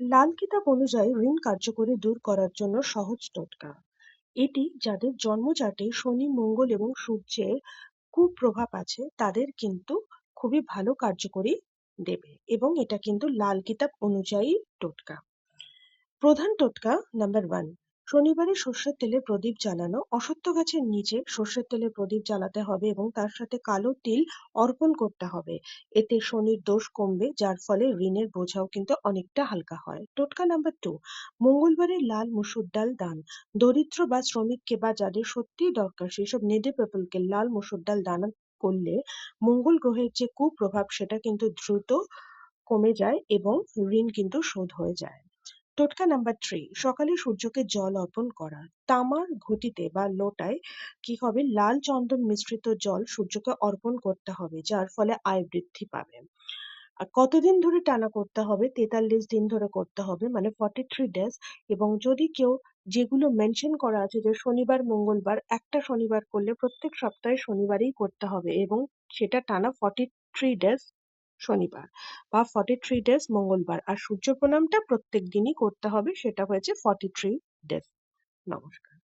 লাল কিতাব অনুযায়ী ঋণ কার্যকরী দূর করার জন্য সহজ টোটকা। এটি যাদের জন্মচাটে শনি, মঙ্গল এবং সূর্যের কুপ্রভাব আছে তাদের কিন্তু খুবই ভালো কার্যকরী দেবে, এবং এটা কিন্তু লাল কিতাব অনুযায়ী টোটকা। প্রধান টোটকা নাম্বার 1, শনিবারে সর্ষের তেলের প্রদীপ জ্বালানো। অশ্বত্থ গাছের নিচে সর্ষের তেলের প্রদীপ জ্বালাতে হবে এবং তার সাথে কালো তিল অর্পণ করতে হবে। এতে শনির দোষ কমবে, যার ফলে ঋণের বোঝাও কিন্তু অনেকটা হালকা হয়। টোটকা নাম্বার 2, মঙ্গলবারে লাল মসুর ডাল দান। দরিদ্র বা শ্রমিককে বা যাদের সত্যিই দরকার সেসব নেডি পিপলকে লাল মসুর ডাল দান করলে মঙ্গল গ্রহের যে কুপ্রভাব সেটা কিন্তু দ্রুত কমে যায় এবং ঋণ কিন্তু শোধ হয়ে যায়। টোটকা নাম্বার 3, সকালে সূর্যকে জল অর্পণ করা। তামার ঘটিতে বা লোটায় কি হবে, লাল চন্দন মিশ্রিত জল সূর্যকে অর্পণ করতে হবে, যার ফলে আয় বৃদ্ধি পাবে। আর কতদিন ধরে টানা করতে হবে? 43 দিন ধরে করতে হবে, মানে 43 ডেজ। এবং যদি কেউ, যেগুলো মেনশন করা আছে যে শনিবার মঙ্গলবার, একটা শনিবার করলে প্রত্যেক সপ্তাহে শনিবারেই করতে হবে এবং সেটা টানা 43 ডেজ শনিবার বা 43 ডেজ মঙ্গলবার, আর সূর্য প্রণামটা প্রত্যেক দিনই করতে হবে, সেটা হয়েছে 43 ডেজ। নমস্কার।